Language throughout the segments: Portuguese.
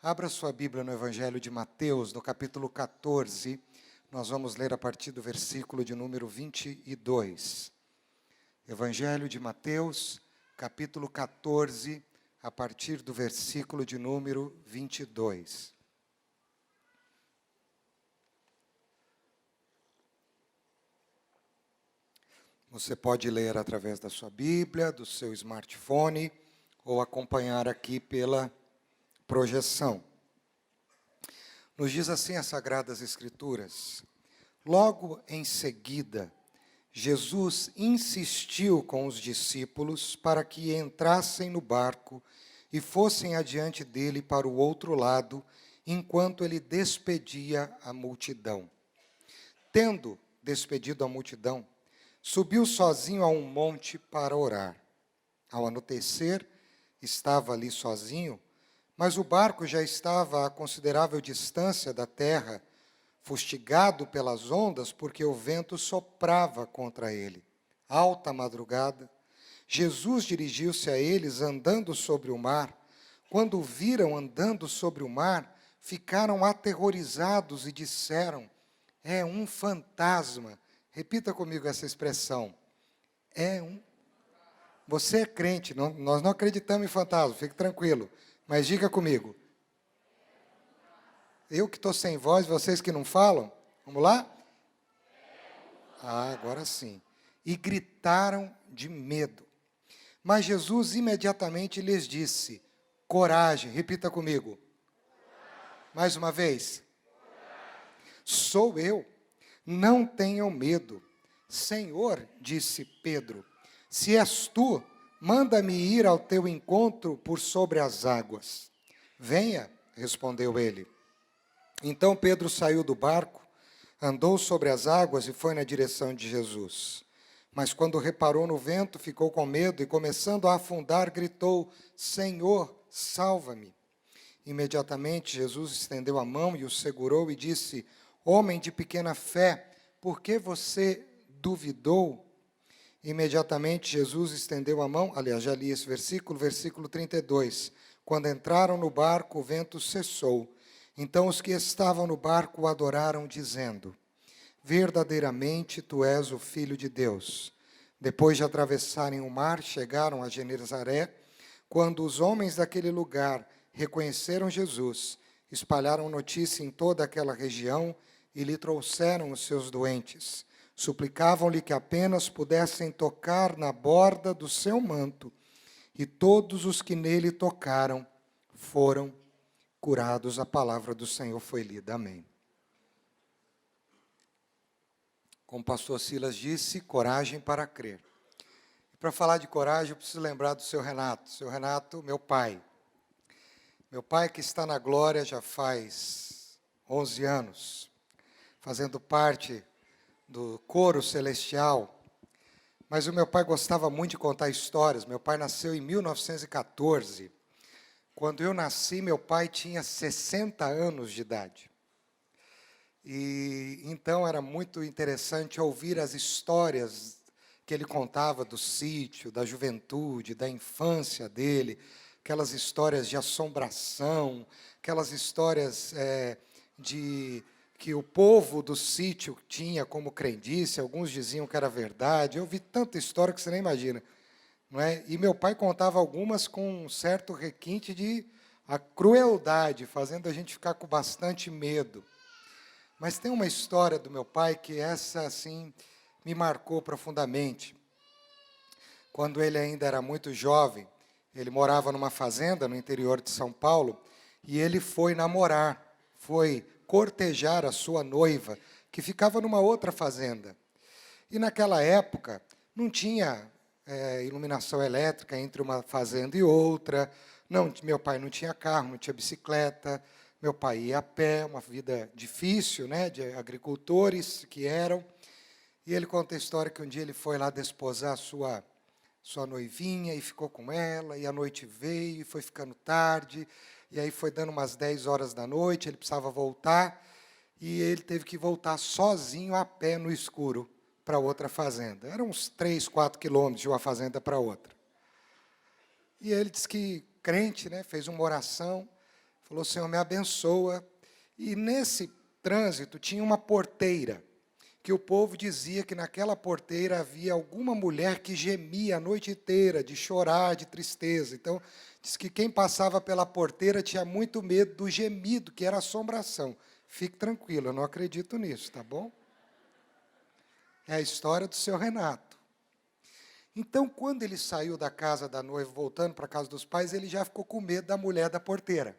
Abra sua Bíblia no Evangelho de Mateus, no capítulo 14. Nós vamos ler a partir do versículo de número 22. Evangelho de Mateus, capítulo 14, a partir do versículo de número 22. Você pode ler através da sua Bíblia, do seu smartphone, ou acompanhar aqui pela projeção. Nos diz assim as Sagradas Escrituras: logo em seguida, Jesus insistiu com os discípulos para que entrassem no barco e fossem adiante dele para o outro lado, enquanto ele despedia a multidão. Tendo despedido a multidão, subiu sozinho a um monte para orar. Ao anoitecer, estava ali sozinho, mas o barco já estava a considerável distância da terra, fustigado pelas ondas, porque o vento soprava contra ele. Alta madrugada, Jesus dirigiu-se a eles andando sobre o mar. Quando o viram andando sobre o mar, ficaram aterrorizados e disseram: é um fantasma. Repita comigo essa expressão. Você é crente, nós não acreditamos em fantasma, fique tranquilo. Mas diga comigo. Eu que estou sem voz, vocês que não falam? Vamos lá? Agora sim. E gritaram de medo. Mas Jesus imediatamente lhes disse: coragem, repita comigo. Mais uma vez. Sou eu, não tenham medo. Senhor, disse Pedro, se és tu, manda-me ir ao teu encontro por sobre as águas. Venha, respondeu ele. Então Pedro saiu do barco, andou sobre as águas e foi na direção de Jesus. Mas quando reparou no vento, ficou com medo e, começando a afundar, gritou: Senhor, salva-me. Imediatamente Jesus estendeu a mão e o segurou e disse: homem de pequena fé, por que você duvidou? Imediatamente Jesus estendeu a mão, aliás, já li esse versículo 32. Quando entraram no barco, o vento cessou. Então os que estavam no barco o adoraram, dizendo: verdadeiramente tu és o Filho de Deus. Depois de atravessarem o mar, chegaram a Genezaré. Quando os homens daquele lugar reconheceram Jesus, espalharam notícia em toda aquela região e lhe trouxeram os seus doentes. Suplicavam-lhe que apenas pudessem tocar na borda do seu manto, e todos os que nele tocaram foram curados. A palavra do Senhor foi lida. Amém. Como o pastor Silas disse, coragem para crer. E para falar de coragem, eu preciso lembrar do seu Renato. Seu Renato, meu pai. Meu pai que está na glória já faz 11 anos, fazendo parte do coro celestial. Mas o meu pai gostava muito de contar histórias. Meu pai nasceu em 1914. Quando eu nasci, meu pai tinha 60 anos de idade. E então era muito interessante ouvir as histórias que ele contava do sítio, da juventude, da infância dele, aquelas histórias de assombração, aquelas histórias de que o povo do sítio tinha como crendice, alguns diziam que era verdade. Eu vi tanta história que você nem imagina, não é? E meu pai contava algumas com um certo requinte de a crueldade, fazendo a gente ficar com bastante medo. Mas tem uma história do meu pai que essa, assim, me marcou profundamente. Quando ele ainda era muito jovem, ele morava numa fazenda no interior de São Paulo, e ele foi namorar, foi cortejar a sua noiva, que ficava numa outra fazenda. E naquela época, não tinha iluminação elétrica entre uma fazenda e outra, meu pai não tinha carro, não tinha bicicleta, meu pai ia a pé, uma vida difícil, né, de agricultores que eram. E ele conta a história que um dia ele foi lá desposar a sua noivinha e ficou com ela, e a noite veio e foi ficando tarde, e aí foi dando umas 10 horas da noite, ele precisava voltar, e ele teve que voltar sozinho a pé no escuro para outra fazenda. Eram uns 3, 4 quilômetros de uma fazenda para outra. E ele disse que, crente, né, fez uma oração, falou, Senhor, me abençoa. E nesse trânsito tinha uma porteira, que o povo dizia que naquela porteira havia alguma mulher que gemia a noite inteira, de chorar, de tristeza. Então, diz que quem passava pela porteira tinha muito medo do gemido, que era assombração. Fique tranquilo, eu não acredito nisso, tá bom? É a história do seu Renato. Então, quando ele saiu da casa da noiva, voltando para a casa dos pais, ele já ficou com medo da mulher da porteira.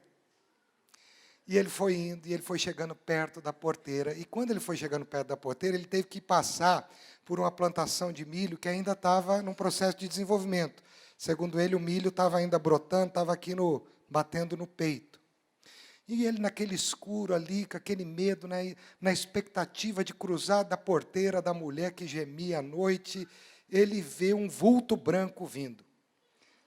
E ele foi indo, e ele foi chegando perto da porteira. E quando ele foi chegando perto da porteira, ele teve que passar por uma plantação de milho que ainda estava num processo de desenvolvimento. Segundo ele, o milho estava ainda brotando, estava aqui batendo no peito. E ele, naquele escuro ali, com aquele medo, né, na expectativa de cruzar da porteira da mulher que gemia à noite, ele vê um vulto branco vindo.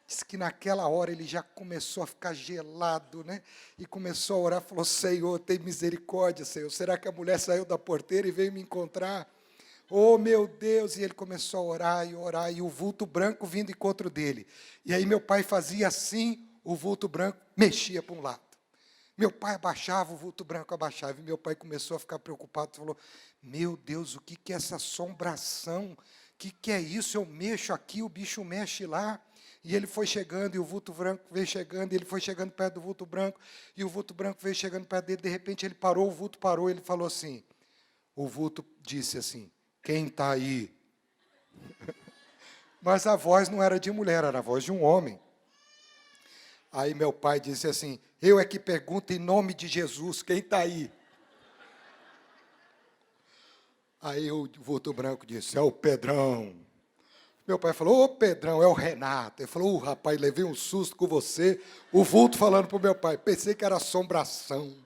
Diz que naquela hora ele já começou a ficar gelado, né? E começou a orar, falou, Senhor, tem misericórdia, Senhor. Será que a mulher saiu da porteira e veio me encontrar? Oh, meu Deus! E ele começou a orar, e o vulto branco vindo em encontro dele. E aí meu pai fazia assim, o vulto branco mexia para um lado. Meu pai abaixava, o vulto branco abaixava. E meu pai começou a ficar preocupado, falou, meu Deus, o que é essa assombração? O que é isso? Eu mexo aqui, o bicho mexe lá. E ele foi chegando, e o vulto branco veio chegando, e ele foi chegando perto do vulto branco, e o vulto branco veio chegando perto dele, de repente ele parou, o vulto parou, ele falou assim, o vulto disse assim, quem está aí? Mas a voz não era de mulher, era a voz de um homem. Aí meu pai disse assim, eu é que pergunto em nome de Jesus, quem está aí? Aí o vulto branco disse, é o Pedrão. Meu pai falou, ô Pedrão, é o Renato. Ele falou, rapaz, levei um susto com você. O vulto falando para o meu pai, pensei que era assombração.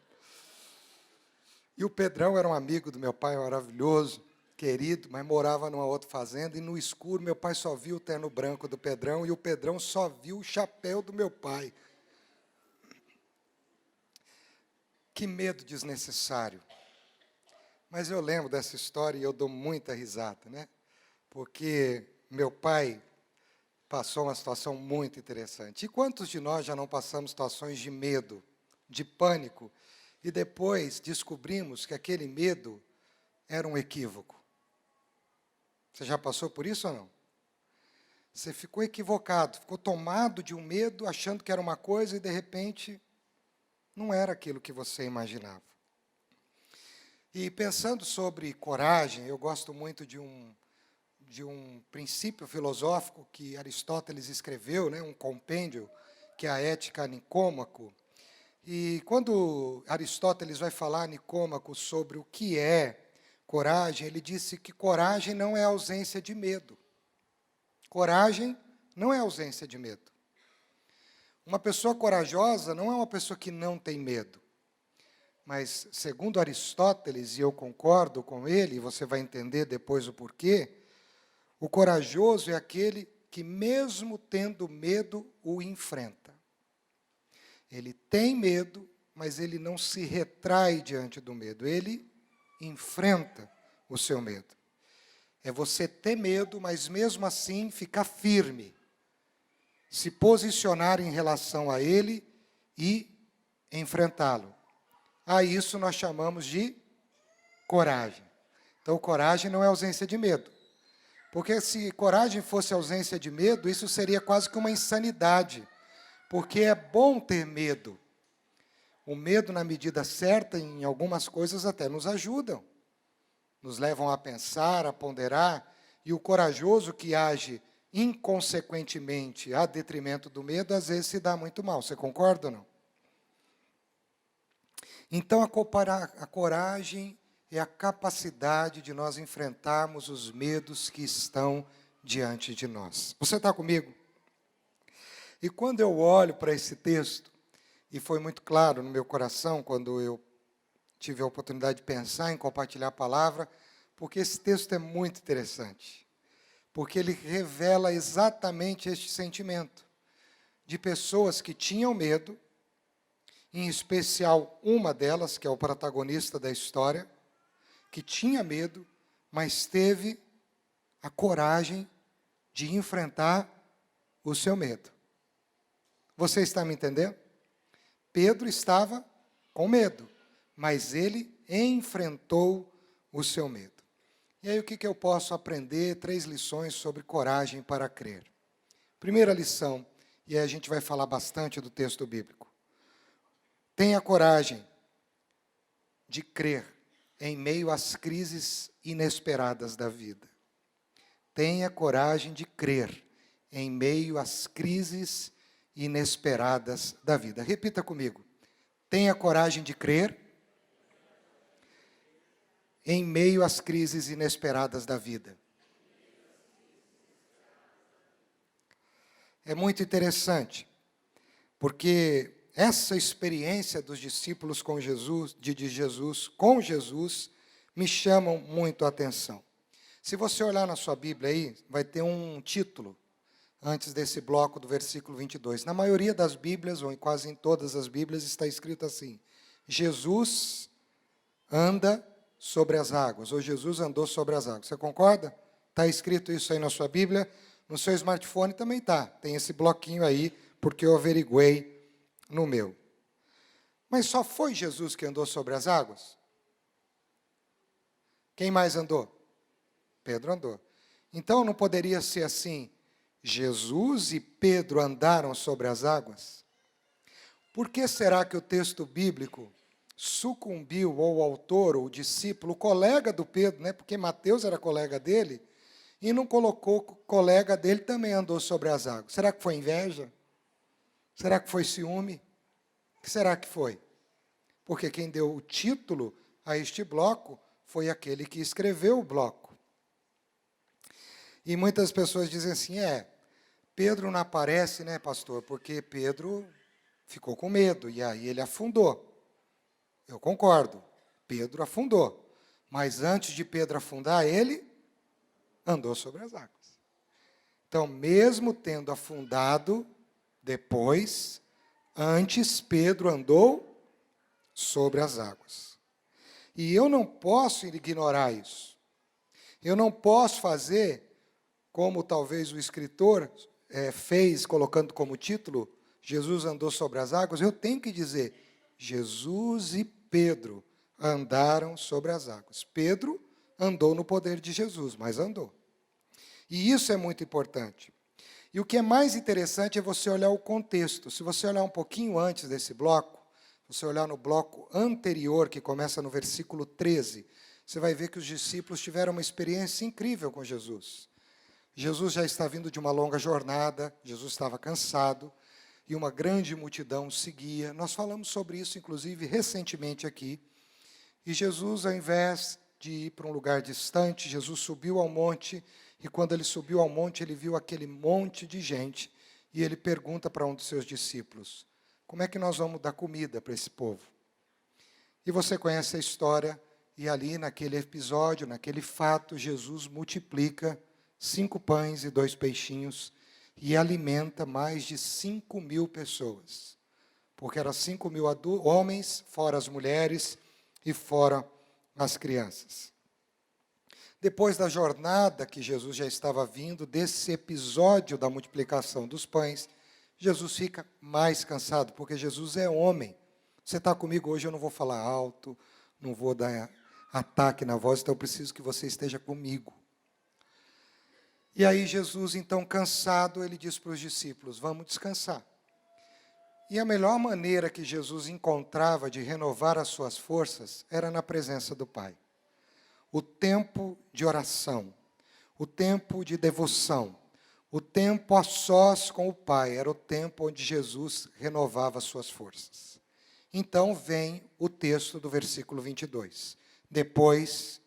E o Pedrão era um amigo do meu pai, maravilhoso, querido, mas morava numa outra fazenda, e no escuro meu pai só viu o terno branco do Pedrão, e o Pedrão só viu o chapéu do meu pai. Que medo desnecessário. Mas eu lembro dessa história e eu dou muita risada, né? Porque meu pai passou uma situação muito interessante. E quantos de nós já não passamos situações de medo, de pânico, e depois descobrimos que aquele medo era um equívoco? Você já passou por isso ou não? Você ficou equivocado, ficou tomado de um medo, achando que era uma coisa, e de repente não era aquilo que você imaginava. E pensando sobre coragem, eu gosto muito de um princípio filosófico que Aristóteles escreveu, né, um compêndio, que é a Ética Nicômaco. E quando Aristóteles vai falar a Nicômaco sobre o que é coragem, ele disse que coragem não é ausência de medo. Coragem não é ausência de medo. Uma pessoa corajosa não é uma pessoa que não tem medo. Mas, segundo Aristóteles, e eu concordo com ele, e você vai entender depois o porquê, o corajoso é aquele que, mesmo tendo medo, o enfrenta. Ele tem medo, mas ele não se retrai diante do medo. Ele enfrenta o seu medo. É você ter medo, mas mesmo assim ficar firme. Se posicionar em relação a ele e enfrentá-lo. A isso nós chamamos de coragem. Então, coragem não é ausência de medo. Porque se coragem fosse ausência de medo, isso seria quase que uma insanidade. Porque é bom ter medo. O medo, na medida certa, em algumas coisas até nos ajudam. Nos levam a pensar, a ponderar. E o corajoso que age inconsequentemente a detrimento do medo, às vezes se dá muito mal. Você concorda ou não? Então, a coragem é a capacidade de nós enfrentarmos os medos que estão diante de nós. Você está comigo? E quando eu olho para esse texto, e foi muito claro no meu coração quando eu tive a oportunidade de pensar em compartilhar a palavra, porque esse texto é muito interessante. Porque ele revela exatamente este sentimento de pessoas que tinham medo, em especial uma delas, que é o protagonista da história, que tinha medo, mas teve a coragem de enfrentar o seu medo. Você está me entendendo? Pedro estava com medo, mas ele enfrentou o seu medo. E aí o que eu posso aprender? 3 lições sobre coragem para crer. Primeira lição, e aí a gente vai falar bastante do texto bíblico. Tenha coragem de crer em meio às crises inesperadas da vida. Tenha coragem de crer em meio às crises inesperadas da vida. Repita comigo. Tenha coragem de crer em meio às crises inesperadas da vida. É muito interessante, porque essa experiência dos discípulos com Jesus, de Jesus com Jesus, me chamam muito a atenção. Se você olhar na sua Bíblia aí, vai ter um título antes desse bloco do versículo 22. Na maioria das Bíblias, ou em quase em todas as Bíblias, está escrito assim: Jesus anda sobre as águas, ou Jesus andou sobre as águas. Você concorda? Está escrito isso aí na sua Bíblia. No seu smartphone também está. Tem esse bloquinho aí, porque eu averiguei no meu. Mas só foi Jesus que andou sobre as águas? Quem mais andou? Pedro andou. Então não poderia ser assim: Jesus e Pedro andaram sobre as águas? Por que será que o texto bíblico sucumbiu ao autor, ou discípulo, colega do Pedro, né? Porque Mateus era colega dele, e não colocou que o colega dele também andou sobre as águas? Será que foi inveja? Será que foi ciúme? O que será que foi? Porque quem deu o título a este bloco foi aquele que escreveu o bloco. E muitas pessoas dizem assim: Pedro não aparece, né, pastor? Porque Pedro ficou com medo, e aí ele afundou. Eu concordo, Pedro afundou. Mas antes de Pedro afundar, ele andou sobre as águas. Então, mesmo tendo afundado, depois, antes Pedro andou sobre as águas. E eu não posso ignorar isso. Eu não posso fazer como talvez o escritor fez, colocando como título, Jesus andou sobre as águas. Eu tenho que dizer, Jesus e Pedro andaram sobre as águas. Pedro andou no poder de Jesus, mas andou. E isso é muito importante. E o que é mais interessante é você olhar o contexto. Se você olhar um pouquinho antes desse bloco, você olhar no bloco anterior, que começa no versículo 13, você vai ver que os discípulos tiveram uma experiência incrível com Jesus. Jesus já está vindo de uma longa jornada, Jesus estava cansado, e uma grande multidão o seguia. Nós falamos sobre isso, inclusive, recentemente aqui. E Jesus, ao invés de ir para um lugar distante, Jesus subiu ao monte, e quando ele subiu ao monte, ele viu aquele monte de gente, e ele pergunta para um dos seus discípulos: como é que nós vamos dar comida para esse povo? E você conhece a história, e ali naquele episódio, naquele fato, Jesus multiplica 5 pães e 2 peixinhos, e alimenta mais de 5.000 pessoas. Porque eram 5.000 homens, fora as mulheres e fora as crianças. Depois da jornada que Jesus já estava vindo, desse episódio da multiplicação dos pães, Jesus fica mais cansado, porque Jesus é homem. Você está comigo hoje, eu não vou falar alto, não vou dar ataque na voz, então eu preciso que você esteja comigo. E aí Jesus, então cansado, ele diz para os discípulos: vamos descansar. E a melhor maneira que Jesus encontrava de renovar as suas forças era na presença do Pai. O tempo de oração, o tempo de devoção, o tempo a sós com o Pai, era o tempo onde Jesus renovava as suas forças. Então vem o texto do versículo 22. Depois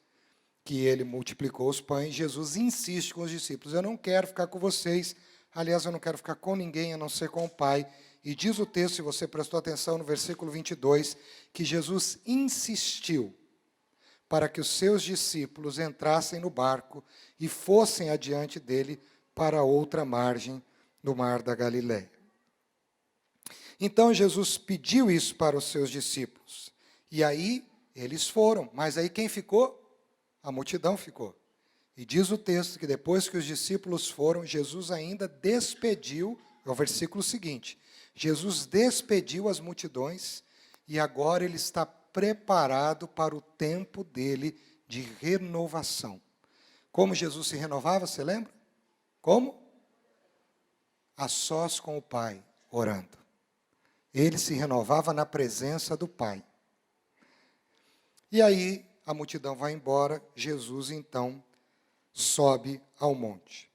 que ele multiplicou os pães, Jesus insiste com os discípulos: eu não quero ficar com vocês, aliás, eu não quero ficar com ninguém a não ser com o Pai. E diz o texto, se você prestou atenção no versículo 22, que Jesus insistiu para que os seus discípulos entrassem no barco e fossem adiante dele para outra margem do mar da Galileia. Então Jesus pediu isso para os seus discípulos. E aí eles foram, mas aí quem ficou? A multidão ficou. E diz o texto que depois que os discípulos foram, Jesus ainda despediu, é o versículo seguinte, Jesus despediu as multidões e agora ele está preparado para o tempo dele de renovação. Como Jesus se renovava, você lembra? Como? A sós com o Pai, orando. Ele se renovava na presença do Pai. E aí, a multidão vai embora, Jesus, então, sobe ao monte.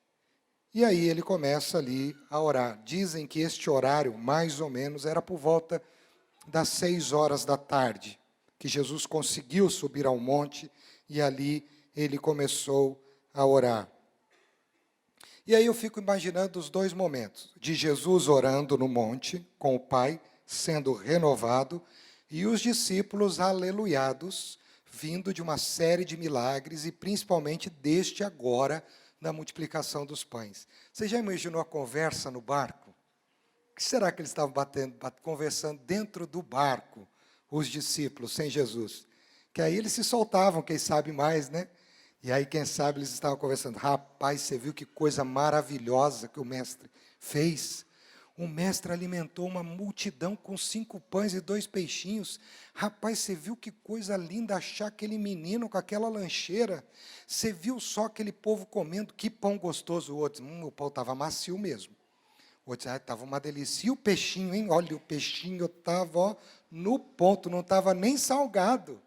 E aí ele começa ali a orar. Dizem que este horário, mais ou menos, era por volta das 6 horas da tarde, que Jesus conseguiu subir ao monte e ali ele começou a orar. E aí eu fico imaginando os dois momentos, de Jesus orando no monte, com o Pai, sendo renovado, e os discípulos aleluiados, vindo de uma série de milagres, e principalmente deste agora, na multiplicação dos pães. Você já imaginou a conversa no barco? O que será que eles estavam conversando dentro do barco, os discípulos, sem Jesus? Que aí eles se soltavam, quem sabe mais, né? E aí, quem sabe, eles estavam conversando. Rapaz, você viu que coisa maravilhosa que o mestre fez? O mestre alimentou uma multidão com 5 pães e 2 peixinhos. Rapaz, você viu que coisa linda achar aquele menino com aquela lancheira? Você viu só aquele povo comendo? Que pão gostoso. O outro, o pão estava macio mesmo. O outro, estava uma delícia. E o peixinho, hein? Olha, o peixinho estava no ponto, não estava nem salgado.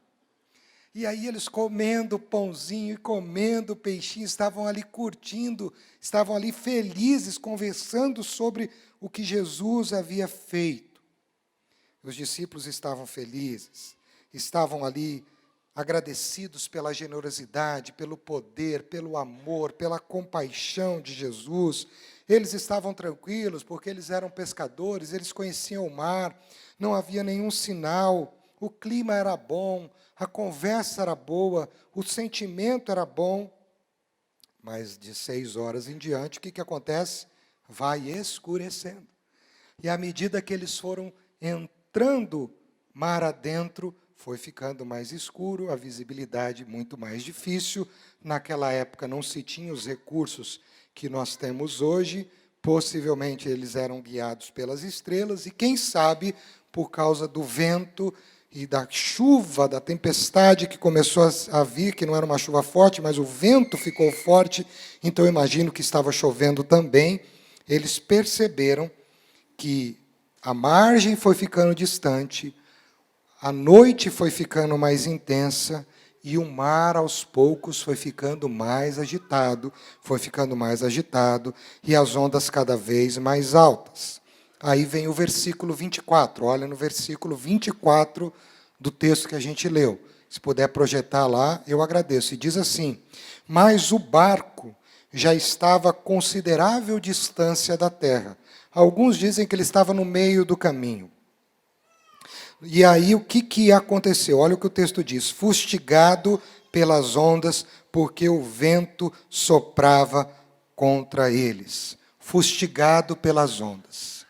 E aí eles comendo pãozinho e comendo peixinho, estavam ali curtindo, estavam ali felizes, conversando sobre o que Jesus havia feito. Os discípulos estavam felizes, estavam ali agradecidos pela generosidade, pelo poder, pelo amor, pela compaixão de Jesus. Eles estavam tranquilos porque eles eram pescadores, eles conheciam o mar, não havia nenhum sinal, o clima era bom, a conversa era boa, o sentimento era bom. Mas de 6 horas em diante, o que acontece? Vai escurecendo. E à medida que eles foram entrando mar adentro, foi ficando mais escuro, a visibilidade muito mais difícil. Naquela época não se tinha os recursos que nós temos hoje, possivelmente eles eram guiados pelas estrelas, e quem sabe, por causa do vento e da chuva, da tempestade que começou a vir, que não era uma chuva forte, mas o vento ficou forte, então eu imagino que estava chovendo também, eles perceberam que a margem foi ficando distante, a noite foi ficando mais intensa, e o mar, aos poucos, foi ficando mais agitado, e as ondas cada vez mais altas. Aí vem o versículo 24, olha no versículo 24 do texto que a gente leu. Se puder projetar lá, eu agradeço. E diz assim: mas o barco já estava a considerável distância da terra. Alguns dizem que ele estava no meio do caminho. E aí o que aconteceu? Olha o que o texto diz: fustigado pelas ondas, porque o vento soprava contra eles. Fustigado pelas ondas.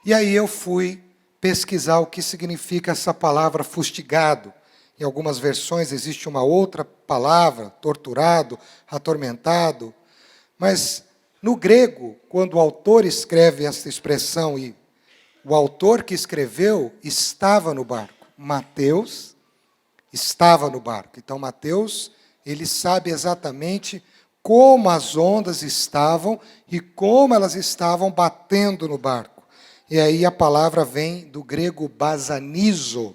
E aí eu fui pesquisar o que significa essa palavra fustigado. Em algumas versões existe uma outra palavra, torturado, atormentado. Mas no grego, quando o autor escreve essa expressão, e o autor que escreveu estava no barco, Mateus estava no barco. Então Mateus, ele sabe exatamente como as ondas estavam e como elas estavam batendo no barco. E aí a palavra vem do grego basanizo.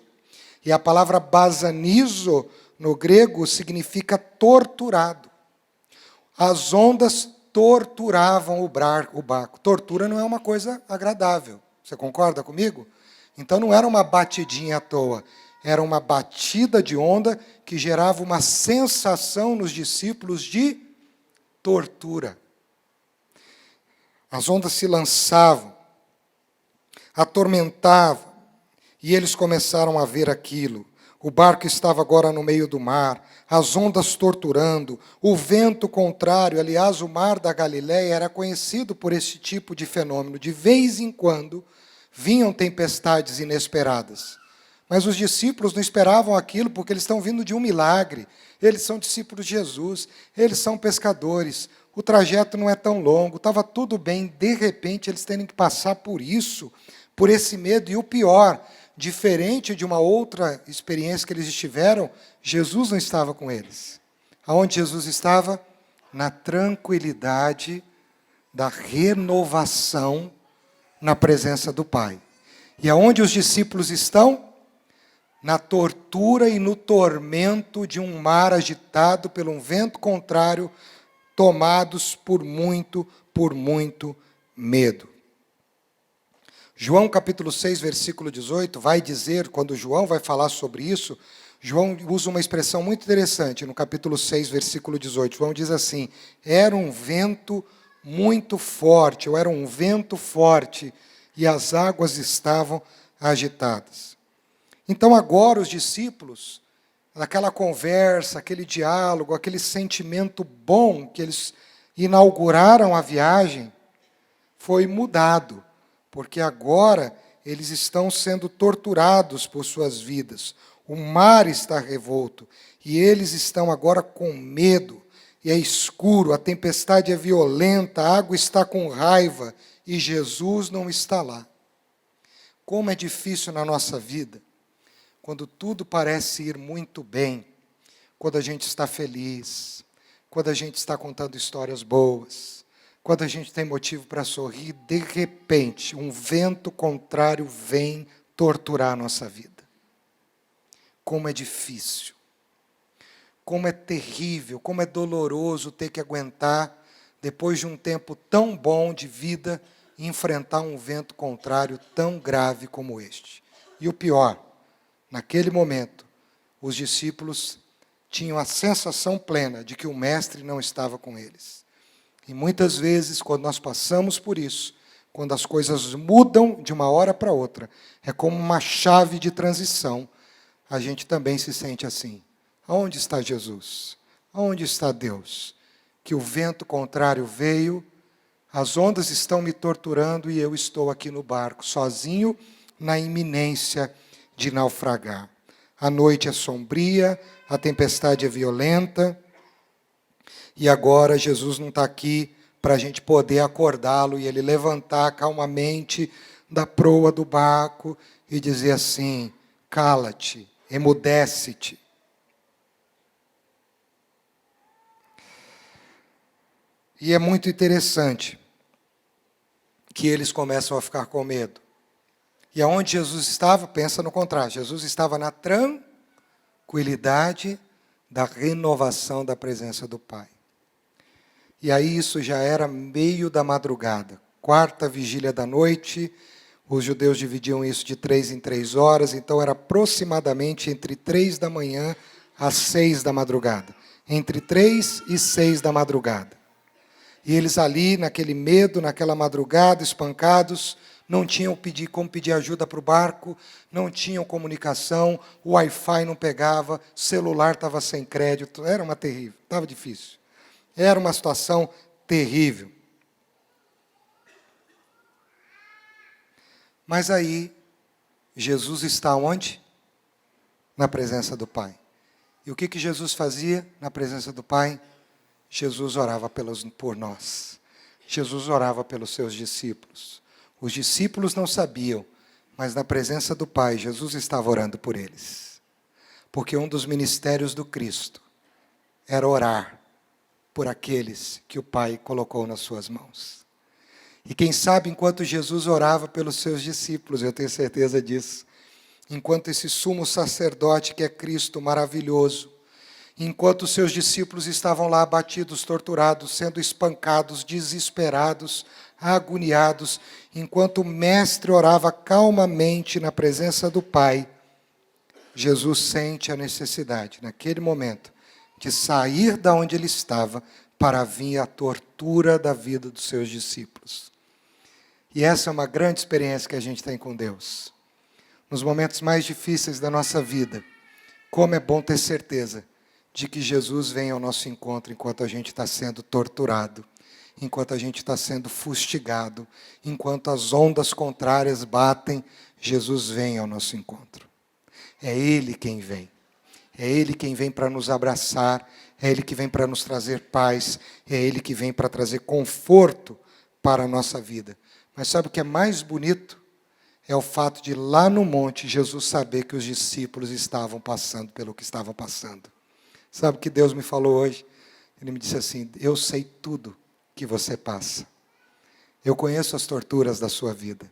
E a palavra basanizo, no grego, significa torturado. As ondas torturavam o barco. Tortura não é uma coisa agradável. Você concorda comigo? Então não era uma batidinha à toa. Era uma batida de onda que gerava uma sensação nos discípulos de tortura. As ondas se lançavam, atormentavam, e eles começaram a ver aquilo. O barco estava agora no meio do mar, as ondas torturando, o vento contrário. Aliás, o mar da Galileia era conhecido por esse tipo de fenômeno. De vez em quando, vinham tempestades inesperadas. Mas os discípulos não esperavam aquilo porque eles estão vindo de um milagre. Eles são discípulos de Jesus, eles são pescadores. O trajeto não é tão longo, estava tudo bem. De repente, eles terem que passar por isso por esse medo. E o pior, diferente de uma outra experiência que eles estiveram, Jesus não estava com eles. Aonde Jesus estava? Na tranquilidade da renovação na presença do Pai. E aonde os discípulos estão? Na tortura e no tormento de um mar agitado por um vento contrário, tomados por muito medo. João capítulo 6, versículo 18, vai dizer, quando João vai falar sobre isso, João usa uma expressão muito interessante, no capítulo 6, versículo 18. João diz assim: era um vento muito forte, ou era um vento forte, e as águas estavam agitadas. Então agora os discípulos, naquela conversa, aquele diálogo, aquele sentimento bom que eles inauguraram a viagem, foi mudado, porque agora eles estão sendo torturados por suas vidas. O mar está revolto e eles estão agora com medo, e é escuro, a tempestade é violenta, a água está com raiva e Jesus não está lá. Como é difícil na nossa vida, quando tudo parece ir muito bem, quando a gente está feliz, quando a gente está contando histórias boas, quando a gente tem motivo para sorrir, de repente, um vento contrário vem torturar a nossa vida. Como é difícil, como é terrível, como é doloroso ter que aguentar, depois de um tempo tão bom de vida, enfrentar um vento contrário tão grave como este. E o pior, naquele momento, os discípulos tinham a sensação plena de que o Mestre não estava com eles. E muitas vezes, quando nós passamos por isso, quando as coisas mudam de uma hora para outra, é como uma chave de transição, a gente também se sente assim. Aonde está Jesus? Aonde está Deus? Que o vento contrário veio, as ondas estão me torturando e eu estou aqui no barco, sozinho, na iminência de naufragar. A noite é sombria, a tempestade é violenta, e agora Jesus não está aqui para a gente poder acordá-lo e ele levantar calmamente da proa do barco e dizer assim: cala-te, emudece-te. E é muito interessante que eles começam a ficar com medo. E aonde Jesus estava, pensa no contrário, Jesus estava na tranquilidade da renovação da presença do Pai. E aí isso já era meio da madrugada, quarta vigília da noite, os judeus dividiam isso de 3 em 3 horas, então era aproximadamente entre 3 da manhã às 6 da madrugada. Entre 3 e 6 da madrugada. E eles ali, naquele medo, naquela madrugada, espancados, não tinham como pedir ajuda para o barco, não tinham comunicação, o Wi-Fi não pegava, celular estava sem crédito, era uma terrível, estava difícil. Era uma situação terrível. Mas aí, Jesus está onde? Na presença do Pai. E o que Jesus fazia na presença do Pai? Jesus orava por nós. Jesus orava pelos seus discípulos. Os discípulos não sabiam, mas na presença do Pai, Jesus estava orando por eles. Porque um dos ministérios do Cristo era orar por aqueles que o Pai colocou nas suas mãos. E quem sabe, enquanto Jesus orava pelos seus discípulos, eu tenho certeza disso, enquanto esse sumo sacerdote que é Cristo maravilhoso, enquanto os seus discípulos estavam lá abatidos, torturados, sendo espancados, desesperados, agoniados, enquanto o Mestre orava calmamente na presença do Pai, Jesus sente a necessidade, naquele momento, de sair da onde ele estava para vir a tortura da vida dos seus discípulos. E essa é uma grande experiência que a gente tem com Deus. Nos momentos mais difíceis da nossa vida, como é bom ter certeza de que Jesus vem ao nosso encontro enquanto a gente está sendo torturado, enquanto a gente está sendo fustigado, enquanto as ondas contrárias batem, Jesus vem ao nosso encontro. É Ele quem vem. É Ele quem vem para nos abraçar, é Ele que vem para nos trazer paz, é Ele que vem para trazer conforto para a nossa vida. Mas sabe o que é mais bonito? é o fato de lá no monte Jesus saber que os discípulos estavam passando pelo que estavam passando. Sabe o que Deus me falou hoje? Ele me disse assim: eu sei tudo que você passa. Eu conheço as torturas da sua vida.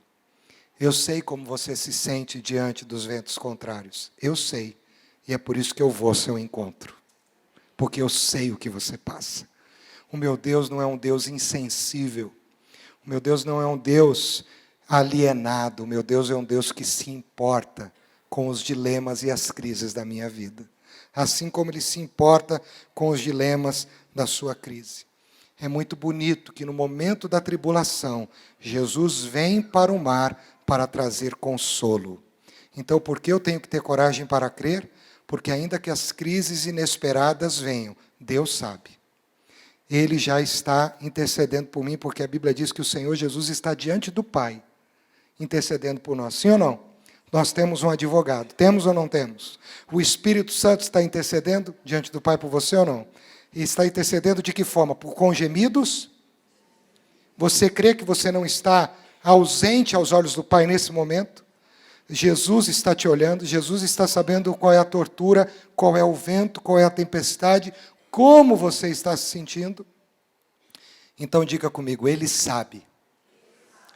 Eu sei como você se sente diante dos ventos contrários. Eu sei. E é por isso que eu vou ao seu encontro. Porque eu sei o que você passa. O meu Deus não é um Deus insensível. O meu Deus não é um Deus alienado. O meu Deus é um Deus que se importa com os dilemas e as crises da minha vida. Assim como Ele se importa com os dilemas da sua crise. É muito bonito que no momento da tribulação, Jesus vem para o mar para trazer consolo. Então, por que eu tenho que ter coragem para crer? Porque ainda que as crises inesperadas venham, Deus sabe. Ele já está intercedendo por mim, porque a Bíblia diz que o Senhor Jesus está diante do Pai, intercedendo por nós. Sim ou não? Nós temos um advogado. Temos ou não temos? O Espírito Santo está intercedendo diante do Pai por você ou não? E está intercedendo de que forma? Com gemidos? Você crê que você não está ausente aos olhos do Pai nesse momento? Jesus está te olhando, Jesus está sabendo qual é a tortura, qual é o vento, qual é a tempestade, como você está se sentindo. Então diga comigo, Ele sabe.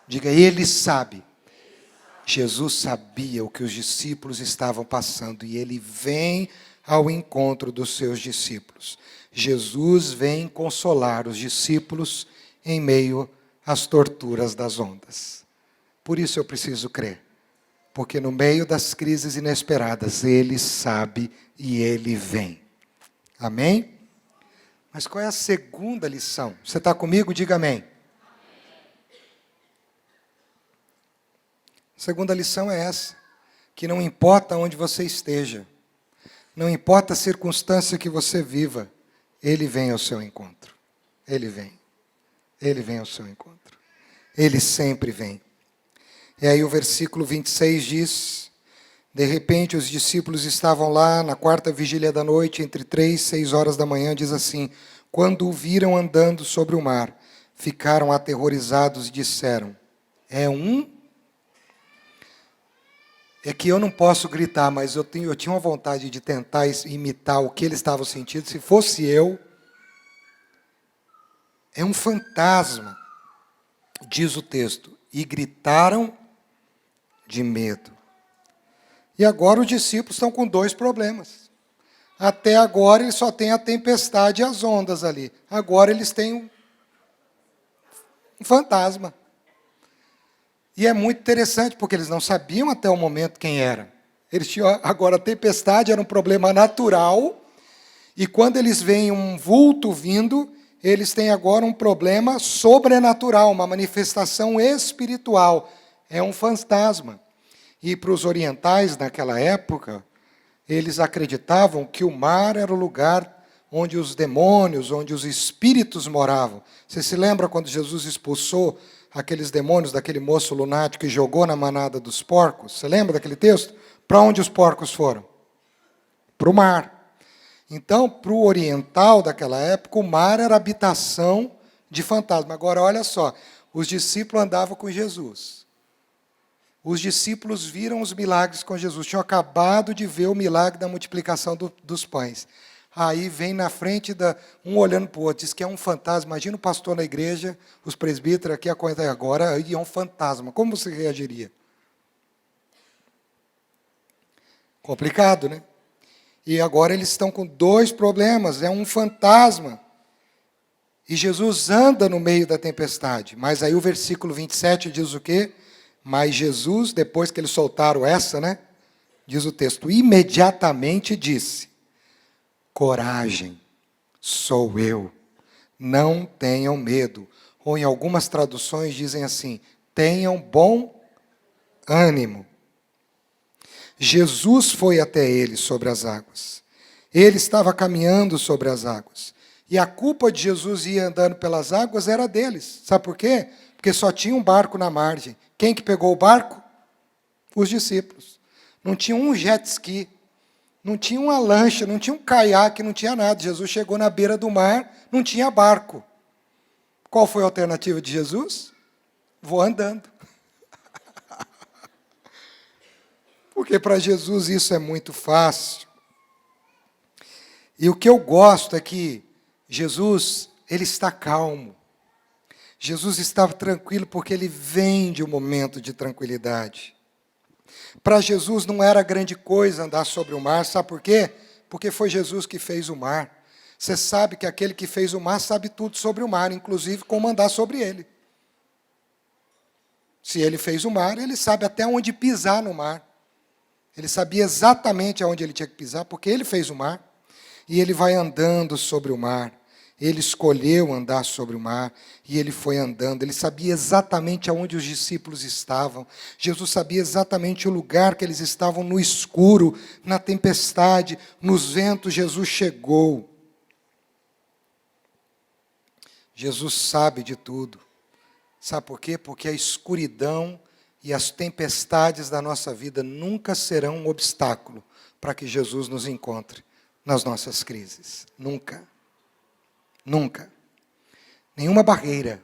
Diga, Ele sabe. Jesus sabia o que os discípulos estavam passando e Ele vem ao encontro dos seus discípulos. Jesus vem consolar os discípulos em meio às torturas das ondas. Por isso eu preciso crer. Porque no meio das crises inesperadas, Ele sabe e Ele vem. Amém? Mas qual é a segunda lição? Você está comigo? Diga amém. A segunda lição é essa. Que não importa onde você esteja. Não importa a circunstância que você viva. Ele vem ao seu encontro. Ele vem. Ele vem ao seu encontro. Ele sempre vem. E aí o versículo 26 diz: de repente os discípulos estavam lá na quarta vigília da noite, entre 3 e 6 horas da manhã, diz assim: quando o viram andando sobre o mar, ficaram aterrorizados e disseram: É que eu não posso gritar, mas eu tinha uma vontade de tentar imitar o que eles estavam sentindo. Se fosse eu, é um fantasma, diz o texto. E gritaram de medo. E agora os discípulos estão com 2 problemas. Até agora eles só têm a tempestade e as ondas ali. Agora eles têm um fantasma. E é muito interessante, porque eles não sabiam até o momento quem era. Eles tinham, agora a tempestade era um problema natural, e quando eles veem um vulto vindo, eles têm agora um problema sobrenatural, uma manifestação espiritual. É um fantasma. E para os orientais, naquela época, eles acreditavam que o mar era o lugar onde os demônios, onde os espíritos moravam. Você se lembra quando Jesus expulsou aqueles demônios daquele moço lunático e jogou na manada dos porcos? Você lembra daquele texto? Para onde os porcos foram? Para o mar. Então, para o oriental daquela época, o mar era habitação de fantasma. Agora, olha só, os discípulos andavam com Jesus. Os discípulos viram os milagres com Jesus. Tinham acabado de ver o milagre da multiplicação dos pães. Aí vem na frente, um olhando para o outro, diz que é um fantasma. Imagina o pastor na igreja, os presbíteros aqui, a coisa agora, aí é um fantasma. Como você reagiria? Complicado, né? E agora eles estão com 2 problemas. É um fantasma. E Jesus anda no meio da tempestade. Mas aí o versículo 27 diz o quê? Mas Jesus, depois que eles soltaram essa, né? Diz o texto, imediatamente disse: coragem, sou eu, não tenham medo. Ou em algumas traduções dizem assim, tenham bom ânimo. Jesus foi até eles sobre as águas. Ele estava caminhando sobre as águas. E a culpa de Jesus ir andando pelas águas era deles. Sabe por quê? Porque só tinha um barco na margem. Quem que pegou o barco? Os discípulos. Não tinha um jet ski, não tinha uma lancha, não tinha um caiaque, não tinha nada. Jesus chegou na beira do mar, não tinha barco. Qual foi a alternativa de Jesus? Vou andando. Porque para Jesus isso é muito fácil. E o que eu gosto é que Jesus, ele está calmo. Jesus estava tranquilo porque ele vem de um momento de tranquilidade. Para Jesus não era grande coisa andar sobre o mar, sabe por quê? Porque foi Jesus que fez o mar. Você sabe que aquele que fez o mar sabe tudo sobre o mar, inclusive como andar sobre ele. Se ele fez o mar, ele sabe até onde pisar no mar. Ele sabia exatamente aonde ele tinha que pisar, porque ele fez o mar. E ele vai andando sobre o mar. Ele escolheu andar sobre o mar e ele foi andando. Ele sabia exatamente aonde os discípulos estavam. Jesus sabia exatamente o lugar que eles estavam, no escuro, na tempestade, nos ventos. Jesus chegou. Jesus sabe de tudo. Sabe por quê? Porque a escuridão e as tempestades da nossa vida nunca serão um obstáculo para que Jesus nos encontre nas nossas crises. Nunca. Nunca. Nenhuma barreira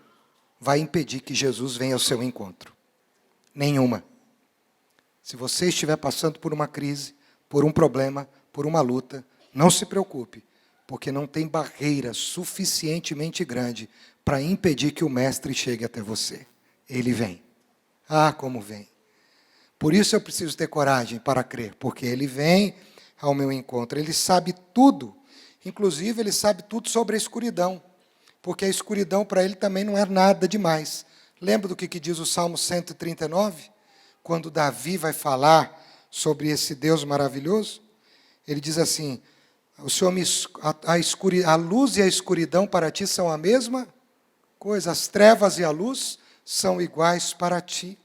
vai impedir que Jesus venha ao seu encontro. Nenhuma. Se você estiver passando por uma crise, por um problema, por uma luta, não se preocupe, porque não tem barreira suficientemente grande para impedir que o Mestre chegue até você. Ele vem. Ah, como vem. Por isso eu preciso ter coragem para crer, porque ele vem ao meu encontro. Ele sabe tudo. Inclusive, ele sabe tudo sobre a escuridão, porque a escuridão para ele também não é nada demais. Lembra do que diz o Salmo 139? Quando Davi vai falar sobre esse Deus maravilhoso, ele diz assim, o Senhor a luz e a escuridão para ti são a mesma coisa, as trevas e a luz são iguais para ti.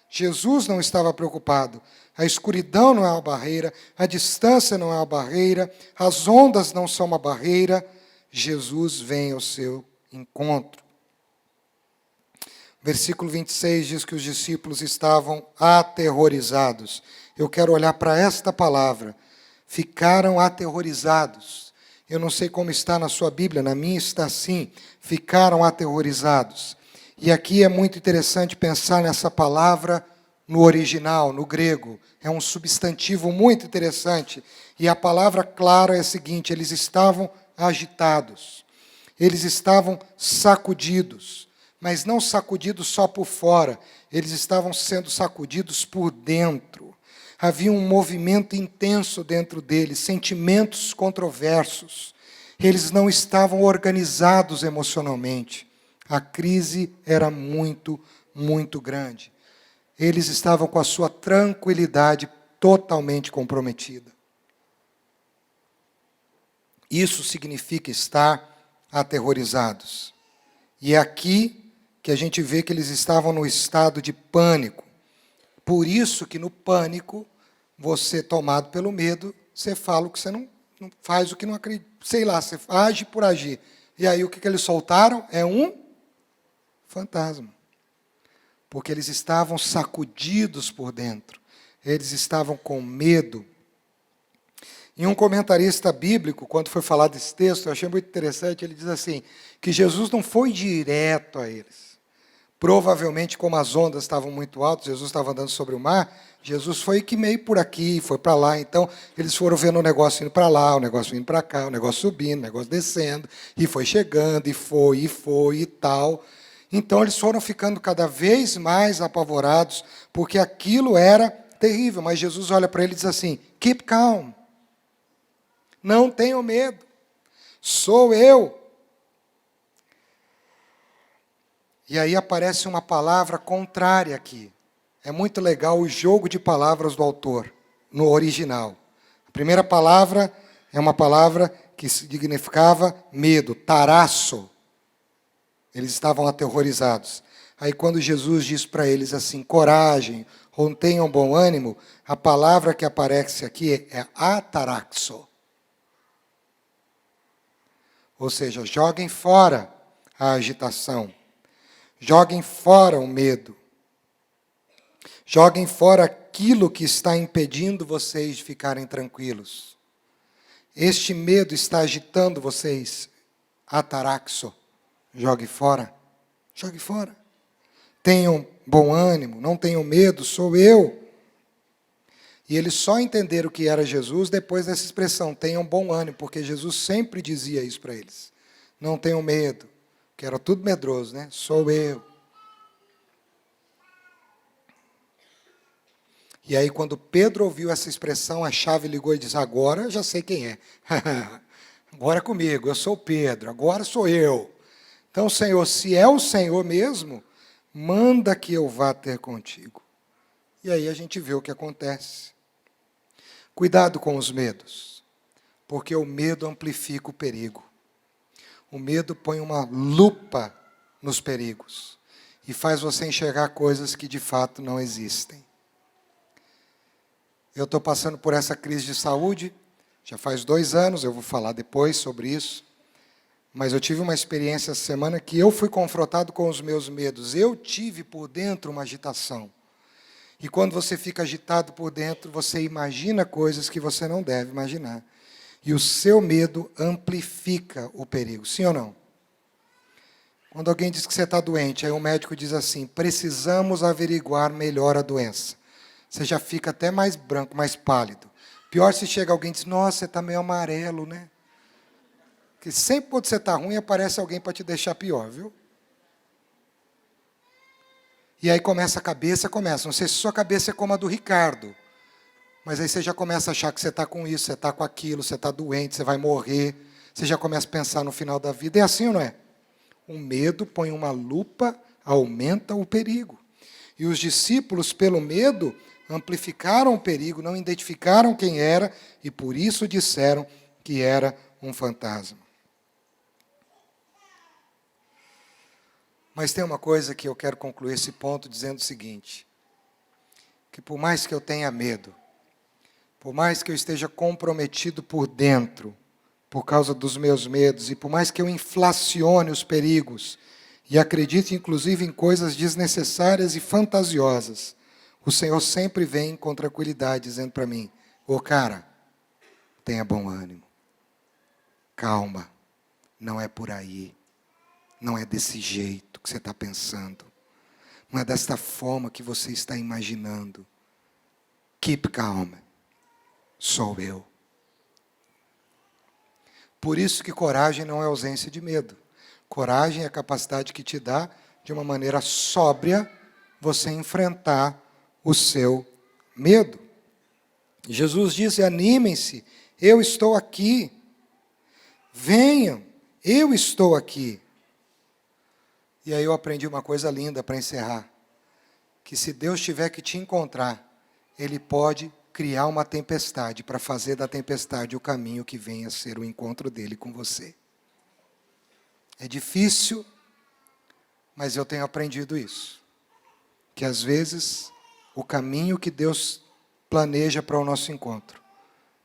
Jesus não estava preocupado. A escuridão não é uma barreira, a distância não é uma barreira, as ondas não são uma barreira. Jesus vem ao seu encontro. Versículo 26 diz que os discípulos estavam aterrorizados. Eu quero olhar para esta palavra. Ficaram aterrorizados. Eu não sei como está na sua Bíblia, na minha está assim. Ficaram aterrorizados. E aqui é muito interessante pensar nessa palavra no original, no grego. É um substantivo muito interessante. E a palavra clara é a seguinte, eles estavam agitados. Eles estavam sacudidos. Mas não sacudidos só por fora. Eles estavam sendo sacudidos por dentro. Havia um movimento intenso dentro deles, sentimentos controversos. Eles não estavam organizados emocionalmente. A crise era muito, muito grande. Eles estavam com a sua tranquilidade totalmente comprometida. Isso significa estar aterrorizados. E é aqui que a gente vê que eles estavam no estado de pânico. Por isso que no pânico, você tomado pelo medo, você fala o que você não faz, o que não acredita. Sei lá, você age por agir. E aí o que eles soltaram? É um fantasma. Porque eles estavam sacudidos por dentro. Eles estavam com medo. E um comentarista bíblico, quando foi falar desse texto, eu achei muito interessante, ele diz assim, que Jesus não foi direto a eles. Provavelmente, como as ondas estavam muito altas, Jesus estava andando sobre o mar, Jesus foi que meio por aqui, foi para lá. Então, eles foram vendo o negócio indo para lá, o negócio indo para cá, o negócio subindo, o negócio descendo, e foi chegando, e foi e tal. Então, eles foram ficando cada vez mais apavorados, porque aquilo era terrível. Mas Jesus olha para ele e diz assim, keep calm. Não tenham medo. Sou eu. E aí aparece uma palavra contrária aqui. É muito legal o jogo de palavras do autor, no original. A primeira palavra é uma palavra que significava medo, tarasso. Eles estavam aterrorizados. Aí quando Jesus diz para eles assim, coragem, ou tenham bom ânimo, a palavra que aparece aqui é ataraxo. Ou seja, joguem fora a agitação. Joguem fora o medo. Joguem fora aquilo que está impedindo vocês de ficarem tranquilos. Este medo está agitando vocês. Ataraxo. Jogue fora. Jogue fora. Tenham bom ânimo, não tenham medo, sou eu. E eles só entenderam que era Jesus depois dessa expressão, tenham bom ânimo, porque Jesus sempre dizia isso para eles. Não tenham medo, que era tudo medroso, né? Sou eu. E aí, quando Pedro ouviu essa expressão, a chave ligou e disse, agora eu já sei quem é. Agora é comigo, eu sou Pedro, agora sou eu. Então, Senhor, se é o Senhor mesmo, manda que eu vá ter contigo. E aí a gente vê o que acontece. Cuidado com os medos, porque o medo amplifica o perigo. O medo põe uma lupa nos perigos e faz você enxergar coisas que de fato não existem. Eu estou passando por essa crise de saúde, já faz 2 anos, eu vou falar depois sobre isso, mas eu tive uma experiência essa semana que eu fui confrontado com os meus medos. Eu tive por dentro uma agitação. E quando você fica agitado por dentro, você imagina coisas que você não deve imaginar. E o seu medo amplifica o perigo, sim ou não? Quando alguém diz que você está doente, aí o médico diz assim, precisamos averiguar melhor a doença. Você já fica até mais branco, mais pálido. Pior se chega alguém e diz, nossa, você está meio amarelo, né? Porque sempre quando você está ruim, aparece alguém para te deixar pior, viu? E aí começa a cabeça, não sei se sua cabeça é como a do Ricardo, mas aí você já começa a achar que você está com isso, você está com aquilo, você está doente, você vai morrer, você já começa a pensar no final da vida. É assim ou não é? O medo põe uma lupa, aumenta o perigo. E os discípulos, pelo medo, amplificaram o perigo, não identificaram quem era, e por isso disseram que era um fantasma. Mas tem uma coisa que eu quero concluir esse ponto dizendo o seguinte, que por mais que eu tenha medo, por mais que eu esteja comprometido por dentro, por causa dos meus medos, e por mais que eu inflacione os perigos, e acredite inclusive em coisas desnecessárias e fantasiosas, o Senhor sempre vem com tranquilidade, dizendo para mim, ô cara, tenha bom ânimo, calma, não é por aí. Não é desse jeito que você está pensando. Não é desta forma que você está imaginando. Keep calm. Sou eu. Por isso que coragem não é ausência de medo. Coragem é a capacidade que te dá, de uma maneira sóbria, você enfrentar o seu medo. Jesus disse, animem-se, eu estou aqui. Venham, eu estou aqui. E aí eu aprendi uma coisa linda para encerrar, que se Deus tiver que te encontrar, Ele pode criar uma tempestade para fazer da tempestade o caminho que venha a ser o encontro dele com você. É difícil, mas eu tenho aprendido isso, que às vezes o caminho que Deus planeja para o nosso encontro,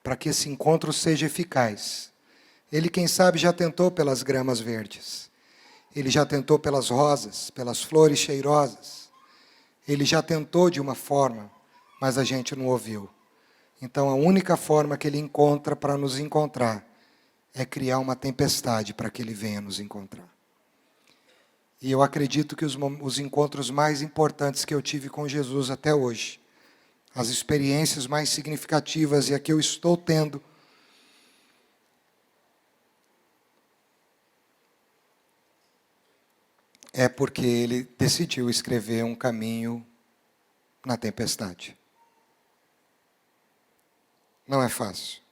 para que esse encontro seja eficaz, Ele, quem sabe, já tentou pelas gramas verdes. Ele já tentou pelas rosas, pelas flores cheirosas. Ele já tentou de uma forma, mas a gente não ouviu. Então, a única forma que Ele encontra para nos encontrar é criar uma tempestade para que Ele venha nos encontrar. E eu acredito que os encontros mais importantes que eu tive com Jesus até hoje, as experiências mais significativas e a que eu estou tendo, é porque Ele decidiu escrever um caminho na tempestade. Não é fácil.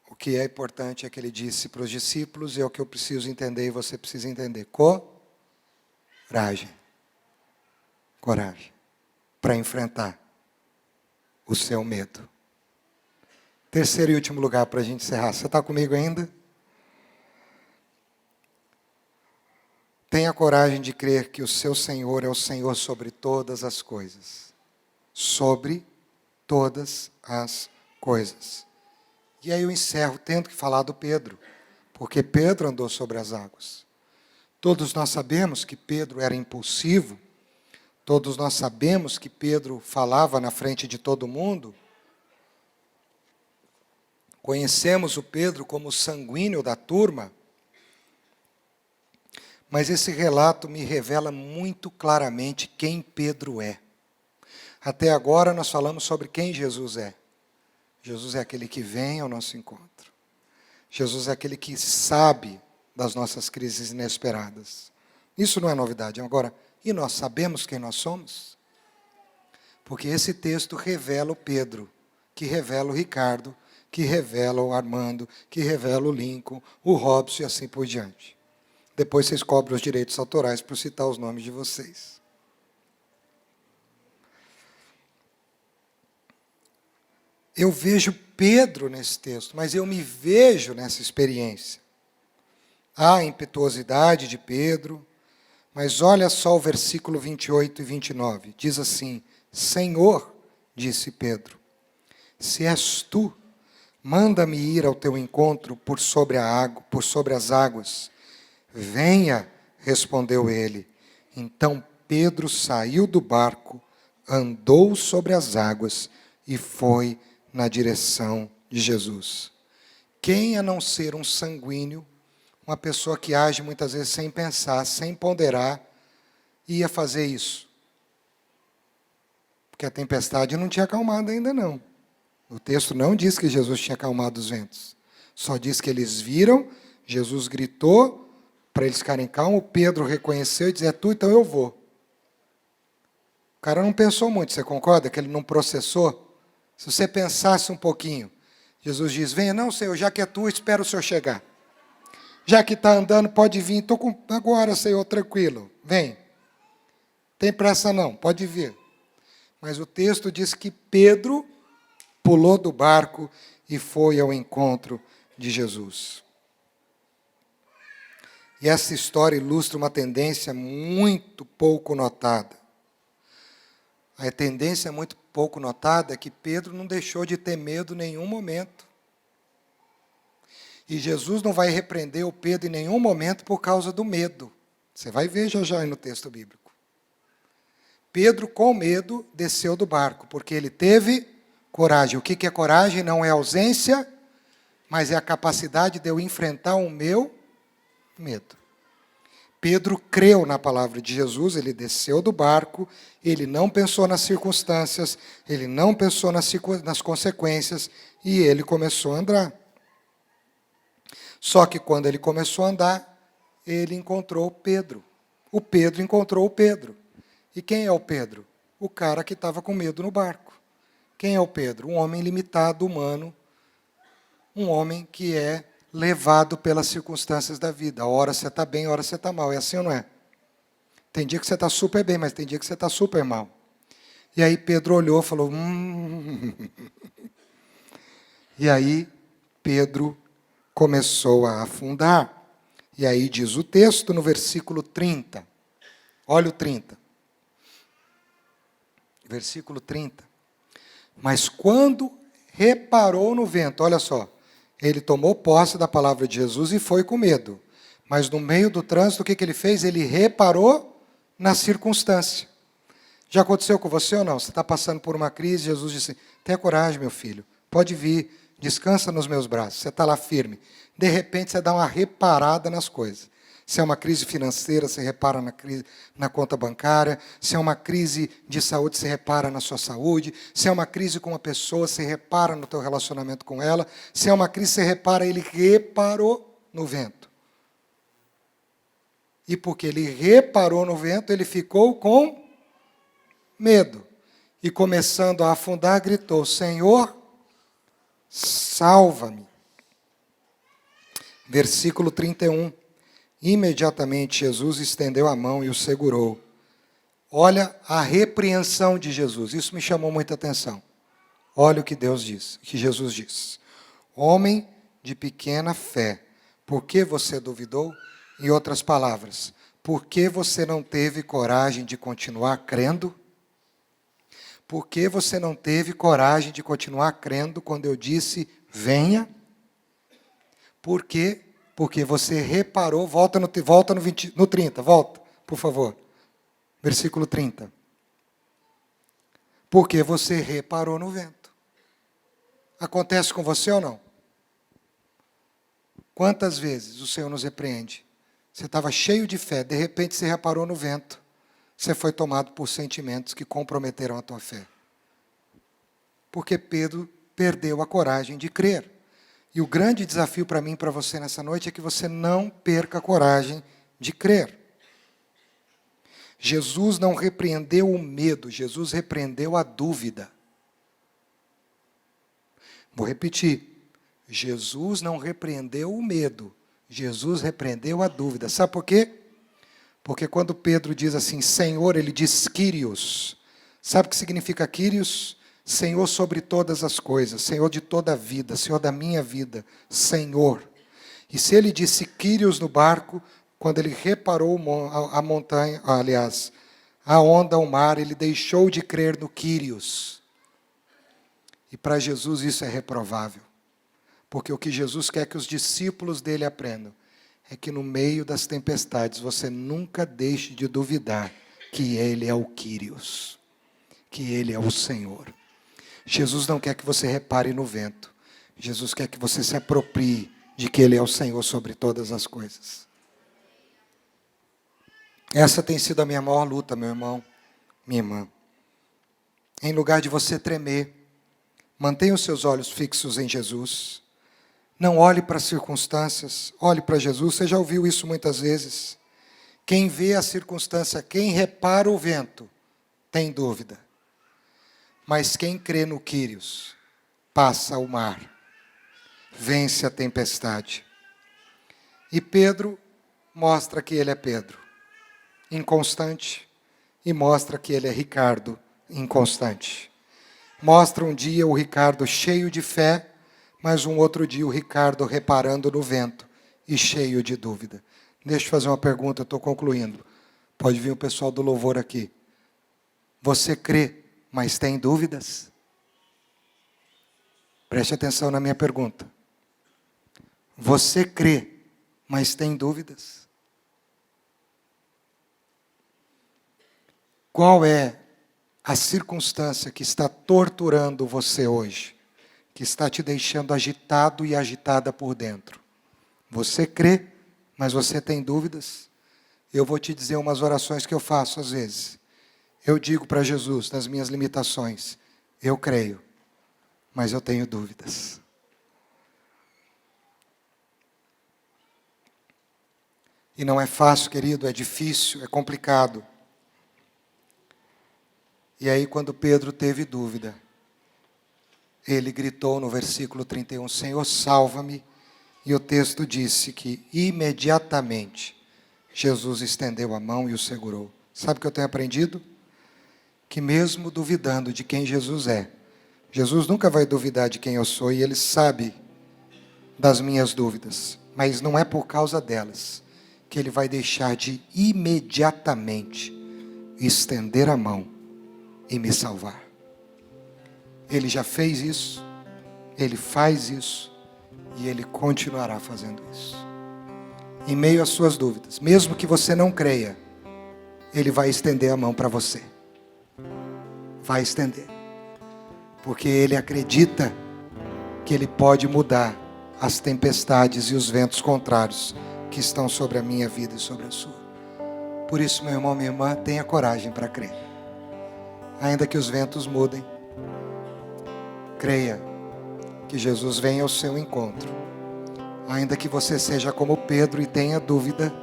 O que é importante é que Ele disse para os discípulos, e é o que eu preciso entender e você precisa entender. Coragem. Coragem. Para enfrentar o seu medo. Terceiro e último lugar para a gente encerrar. Você está comigo ainda? Tenha coragem de crer que o seu Senhor é o Senhor sobre todas as coisas. Sobre todas as coisas. E aí eu encerro tendo que falar do Pedro, porque Pedro andou sobre as águas. Todos nós sabemos que Pedro era impulsivo, todos nós sabemos que Pedro falava na frente de todo mundo. Conhecemos o Pedro como o sanguíneo da turma, mas esse relato me revela muito claramente quem Pedro é. Até agora nós falamos sobre quem Jesus é. Jesus é aquele que vem ao nosso encontro. Jesus é aquele que sabe das nossas crises inesperadas. Isso não é novidade. Agora, e nós sabemos quem nós somos? Porque esse texto revela o Pedro, que revela o Ricardo, que revela o Armando, que revela o Lincoln, o Robson e assim por diante. Depois vocês cobram os direitos autorais por citar os nomes de vocês. Eu vejo Pedro nesse texto, mas eu me vejo nessa experiência. Há a impetuosidade de Pedro, mas olha só o versículo 28 e 29. Diz assim: Senhor, disse Pedro, se és tu, manda-me ir ao teu encontro por sobre a água, por sobre as águas. Venha, respondeu ele. Então Pedro saiu do barco, andou sobre as águas e foi na direção de Jesus. Quem, a não ser um sanguíneo, uma pessoa que age muitas vezes sem pensar, sem ponderar, ia fazer isso? Porque a tempestade não tinha acalmado ainda não. O texto não diz que Jesus tinha acalmado os ventos. Só diz que eles viram, Jesus gritou para eles ficarem calmos, Pedro reconheceu e disse, é tu, então eu vou. O cara não pensou muito, você concorda que ele não processou? Se você pensasse um pouquinho, Jesus diz, venha, não, Senhor, já que é tu, espera o Senhor chegar. Já que está andando, pode vir, estou com agora, Senhor, tranquilo, vem. Tem pressa não, pode vir. Mas o texto diz que Pedro pulou do barco e foi ao encontro de Jesus. E essa história ilustra uma tendência muito pouco notada. A tendência muito pouco notada é que Pedro não deixou de ter medo em nenhum momento. E Jesus não vai repreender o Pedro em nenhum momento por causa do medo. Você vai ver já no texto bíblico. Pedro, com medo, desceu do barco, porque ele teve coragem. O que é coragem? Não é ausência, mas é a capacidade de eu enfrentar o meu medo. Pedro creu na palavra de Jesus, ele desceu do barco, ele não pensou nas circunstâncias, ele não pensou nas consequências, e ele começou a andar. Só que quando ele começou a andar, ele encontrou Pedro. O Pedro encontrou o Pedro. E quem é o Pedro? O cara que estava com medo no barco. Quem é o Pedro? Um homem limitado, humano, um homem que é levado pelas circunstâncias da vida. Hora você está bem, hora você está mal. É assim ou não é? Tem dia que você está super bem, mas tem dia que você está super mal. E aí Pedro olhou e falou, E aí Pedro começou a afundar. E aí diz o texto no versículo 30. Olha o 30. Versículo 30. Mas quando reparou no vento, olha só, ele tomou posse da palavra de Jesus e foi com medo. Mas no meio do trânsito, o que ele fez? Ele reparou na circunstância. Já aconteceu com você ou não? Você está passando por uma crise, Jesus disse, tenha coragem, meu filho, pode vir, descansa nos meus braços. Você está lá firme. De repente, você dá uma reparada nas coisas. Se é uma crise financeira, você repara na conta bancária. Se é uma crise de saúde, você repara na sua saúde. Se é uma crise com uma pessoa, você repara no teu relacionamento com ela. Se é uma crise, você repara, ele reparou no vento. E porque ele reparou no vento, ele ficou com medo. E começando a afundar, gritou, Senhor, salva-me. Versículo 31. Imediatamente Jesus estendeu a mão e o segurou. Olha a repreensão de Jesus. Isso me chamou muita atenção. Olha o que Deus diz, que Jesus diz. Homem de pequena fé, por que você duvidou? Em outras palavras, por que você não teve coragem de continuar crendo? Por que você não teve coragem de continuar crendo quando eu disse, venha? Por quê? Porque você reparou, volta no 30, volta, por favor. Versículo 30. Porque você reparou no vento. Acontece com você ou não? Quantas vezes o Senhor nos repreende? Você estava cheio de fé, de repente você reparou no vento. Você foi tomado por sentimentos que comprometeram a tua fé. Porque Pedro perdeu a coragem de crer. E o grande desafio para mim e para você nessa noite é que você não perca a coragem de crer. Jesus não repreendeu o medo, Jesus repreendeu a dúvida. Vou repetir. Jesus não repreendeu o medo, Jesus repreendeu a dúvida. Sabe por quê? Porque quando Pedro diz assim, Senhor, ele diz Kyrios. Sabe o que significa Kyrios? Senhor sobre todas as coisas, Senhor de toda a vida, Senhor da minha vida, Senhor. E se ele disse Kyrios no barco, quando ele reparou a montanha, aliás, a onda, o mar, ele deixou de crer no Kyrios. E para Jesus isso é reprovável. Porque o que Jesus quer que os discípulos dele aprendam é que no meio das tempestades você nunca deixe de duvidar que ele é o Kyrios, que ele é o Senhor. Jesus não quer que você repare no vento. Jesus quer que você se aproprie de que ele é o Senhor sobre todas as coisas. Essa tem sido a minha maior luta, meu irmão, minha irmã. Em lugar de você tremer, mantenha os seus olhos fixos em Jesus. Não olhe para as circunstâncias, olhe para Jesus. Você já ouviu isso muitas vezes. Quem vê a circunstância, quem repara o vento, tem dúvida. Mas quem crê no Kyrios, passa o mar, vence a tempestade. E Pedro mostra que ele é Pedro, inconstante, e mostra que ele é Ricardo, inconstante. Mostra um dia o Ricardo cheio de fé, mas um outro dia o Ricardo reparando no vento e cheio de dúvida. Deixa eu fazer uma pergunta, eu estou concluindo. Pode vir o pessoal do louvor aqui. Você crê, mas tem dúvidas? Preste atenção na minha pergunta. Você crê, mas tem dúvidas? Qual é a circunstância que está torturando você hoje? Que está te deixando agitado e agitada por dentro? Você crê, mas você tem dúvidas? Eu vou te dizer umas orações que eu faço às vezes. Eu digo para Jesus, nas minhas limitações, eu creio, mas eu tenho dúvidas. E não é fácil, querido, é difícil, é complicado. E aí, quando Pedro teve dúvida, ele gritou no versículo 31, Senhor, salva-me. E o texto disse que imediatamente Jesus estendeu a mão e o segurou. Sabe o que eu tenho aprendido? Que mesmo duvidando de quem Jesus é, Jesus nunca vai duvidar de quem eu sou e ele sabe das minhas dúvidas, mas não é por causa delas que ele vai deixar de imediatamente estender a mão e me salvar. Ele já fez isso, ele faz isso e ele continuará fazendo isso. Em meio às suas dúvidas, mesmo que você não creia, ele vai estender a mão para você. Vai estender. Porque ele acredita que ele pode mudar as tempestades e os ventos contrários que estão sobre a minha vida e sobre a sua. Por isso, meu irmão, minha irmã, tenha coragem para crer. Ainda que os ventos mudem, creia que Jesus vem ao seu encontro. Ainda que você seja como Pedro e tenha dúvida,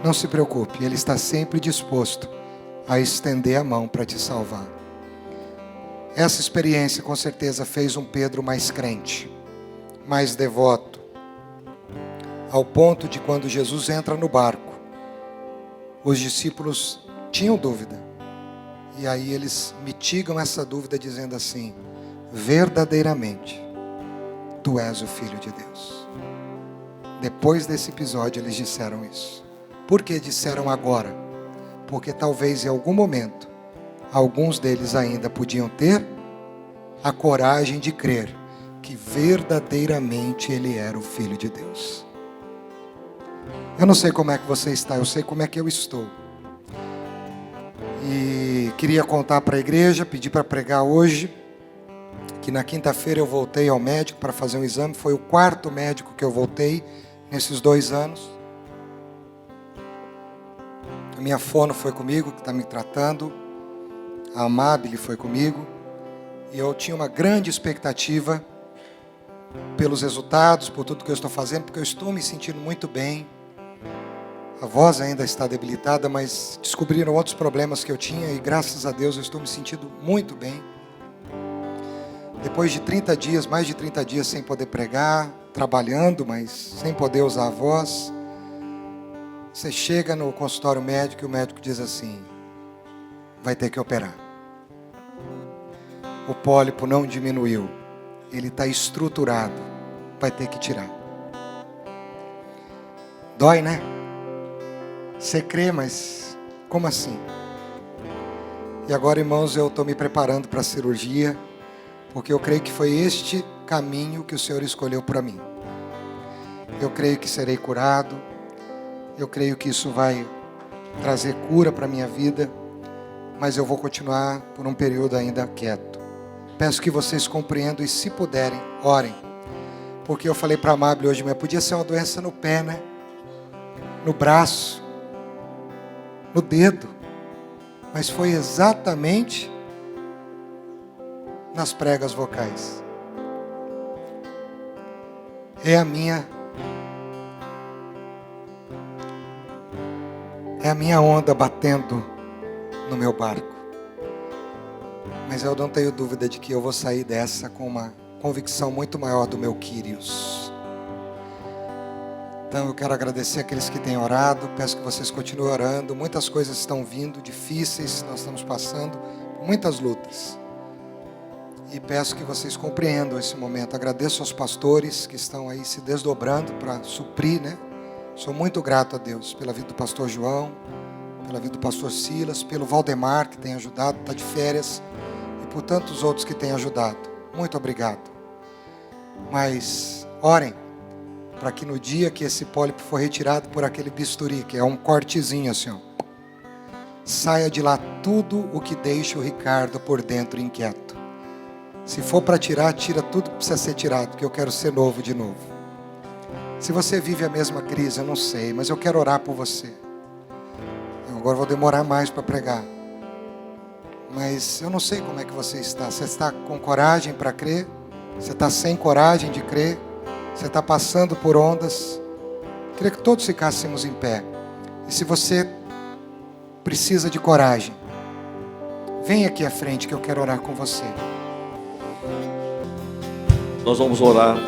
não se preocupe, ele está sempre disposto a estender a mão para te salvar. Essa experiência com certeza fez um Pedro mais crente, mais devoto, ao ponto de quando Jesus entra no barco, os discípulos tinham dúvida, e aí eles mitigam essa dúvida dizendo assim, verdadeiramente, tu és o Filho de Deus. Depois desse episódio eles disseram isso. Por que disseram agora? Porque talvez em algum momento, alguns deles ainda podiam ter a coragem de crer que verdadeiramente ele era o Filho de Deus. Eu não sei como é que você está, eu sei como é que eu estou. E queria contar para a igreja, pedir para pregar hoje, que na quinta-feira eu voltei ao médico para fazer um exame. Foi o 4º médico que eu voltei nesses 2 anos. A minha fono foi comigo, que está me tratando. A Amabile foi comigo. E eu tinha uma grande expectativa pelos resultados, por tudo que eu estou fazendo, porque eu estou me sentindo muito bem. A voz ainda está debilitada, mas descobriram outros problemas que eu tinha e graças a Deus eu estou me sentindo muito bem. Depois de 30 dias, mais de 30 dias sem poder pregar, trabalhando, mas sem poder usar a voz, você chega no consultório médico e o médico diz assim: vai ter que operar. O pólipo não diminuiu, ele está estruturado, vai ter que tirar. Dói, né? Você crê, mas como assim? E agora, irmãos, eu estou me preparando para a cirurgia, porque eu creio que foi este caminho que o Senhor escolheu para mim. Eu creio que serei curado, eu creio que isso vai trazer cura para a minha vida, mas eu vou continuar por um período ainda quieto. Peço que vocês compreendam e, se puderem, orem. Porque eu falei para a Amável hoje, mas podia ser uma doença no pé, né? No braço, no dedo. Mas foi exatamente nas pregas vocais. É a minha onda batendo no meu barco. Mas eu não tenho dúvida de que eu vou sair dessa com uma convicção muito maior do meu Kyrios. Então eu quero agradecer aqueles que têm orado. Peço que vocês continuem orando. Muitas coisas estão vindo, difíceis. Nós estamos passando por muitas lutas. E peço que vocês compreendam esse momento. Agradeço aos pastores que estão aí se desdobrando para suprir, né? Sou muito grato a Deus pela vida do pastor João, pela vida do pastor Silas, pelo Valdemar, que tem ajudado, está de férias, e por tantos outros que têm ajudado. Muito obrigado. Mas orem para que no dia que esse pólipo for retirado por aquele bisturi, que é um cortezinho assim, ó, saia de lá tudo o que deixa o Ricardo por dentro inquieto. Se for para tirar, tira tudo que precisa ser tirado, porque eu quero ser novo de novo. Se você vive a mesma crise, eu não sei, mas eu quero orar por você. Eu agora vou demorar mais para pregar. Mas eu não sei como é que você está. Você está com coragem para crer? Você está sem coragem de crer? Você está passando por ondas? Queria que todos ficássemos em pé. E se você precisa de coragem, vem aqui à frente que eu quero orar com você. Nós vamos orar.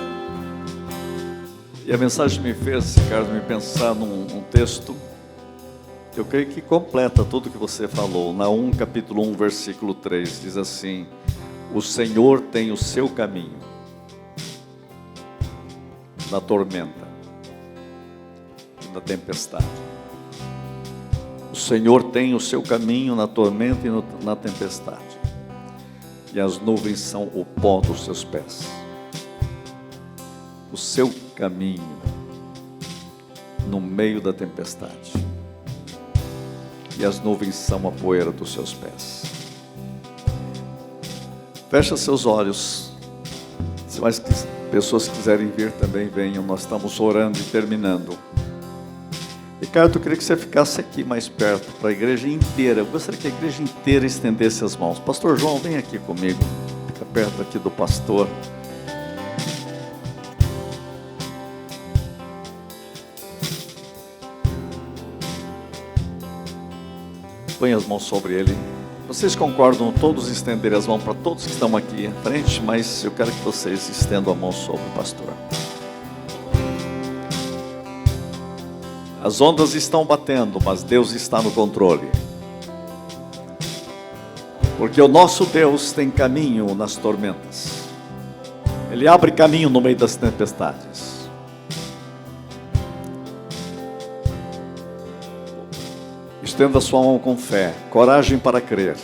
E a mensagem me fez, Ricardo, me pensar num texto que eu creio que completa tudo que você falou. Naum, capítulo 1, versículo 3, diz assim: o Senhor tem o seu caminho na tormenta e na tempestade. O Senhor tem o seu caminho na tormenta e na tempestade. E as nuvens são o pó dos seus pés. O seu caminho no meio da tempestade. E as nuvens são a poeira dos seus pés. Fecha seus olhos. Se mais pessoas quiserem vir também, venham. Nós estamos orando e terminando. Ricardo, eu queria que você ficasse aqui mais perto, para a igreja inteira. Eu gostaria que a igreja inteira estendesse as mãos. Pastor João, vem aqui comigo. Fica perto aqui do pastor. Põe as mãos sobre ele. Vocês concordam todos estenderem as mãos para todos que estão aqui à frente, mas eu quero que vocês estendam a mão sobre o pastor. As ondas estão batendo, mas Deus está no controle. Porque o nosso Deus tem caminho nas tormentas. Ele abre caminho no meio das tempestades. Estenda sua mão com fé, coragem para crer.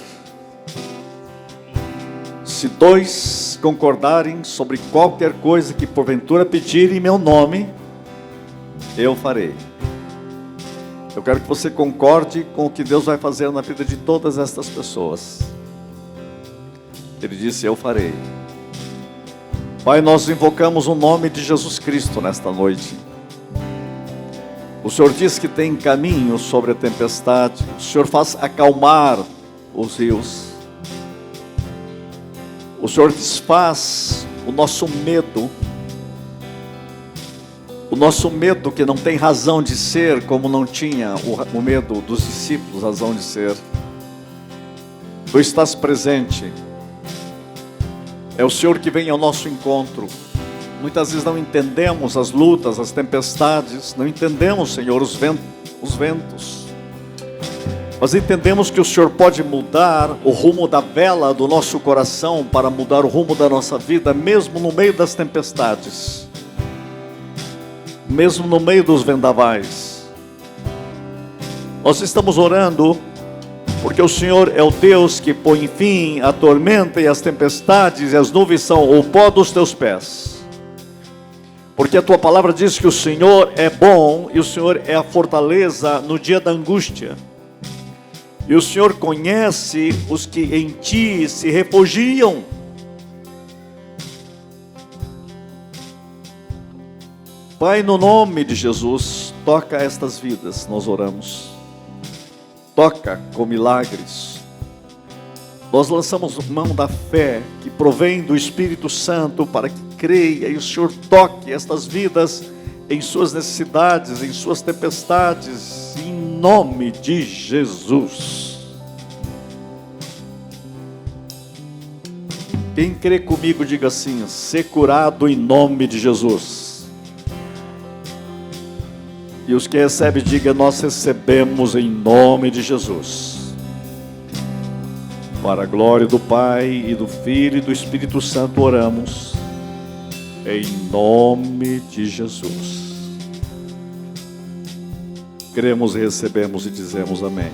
Se dois concordarem sobre qualquer coisa que porventura pedirem em meu nome, eu farei. Eu quero que você concorde com o que Deus vai fazer na vida de todas estas pessoas. Ele disse: eu farei. Pai, nós invocamos o nome de Jesus Cristo nesta noite. O Senhor diz que tem caminho sobre a tempestade. O Senhor faz acalmar os rios. O Senhor desfaz o nosso medo que não tem razão de ser, como não tinha o medo dos discípulos razão de ser. Tu estás presente. É o Senhor que vem ao nosso encontro. Muitas vezes não entendemos as lutas, as tempestades, não entendemos, Senhor, os ventos. Mas entendemos que o Senhor pode mudar o rumo da vela do nosso coração para mudar o rumo da nossa vida, mesmo no meio das tempestades, mesmo no meio dos vendavais. Nós estamos orando porque o Senhor é o Deus que põe fim à tormenta e às tempestades, e as nuvens são o pó dos teus pés. Porque a tua palavra diz que o Senhor é bom e o Senhor é a fortaleza no dia da angústia. E o Senhor conhece os que em ti se refugiam. Pai, no nome de Jesus, toca estas vidas, nós oramos. Toca com milagres. Nós lançamos mão da fé que provém do Espírito Santo para que creia e o Senhor toque estas vidas em suas necessidades, em suas tempestades, em nome de Jesus. Quem crê comigo, diga assim: ser curado em nome de Jesus. E os que recebem, diga: nós recebemos em nome de Jesus. Para a glória do Pai e do Filho e do Espírito Santo oramos, em nome de Jesus. Cremos e recebemos e dizemos amém.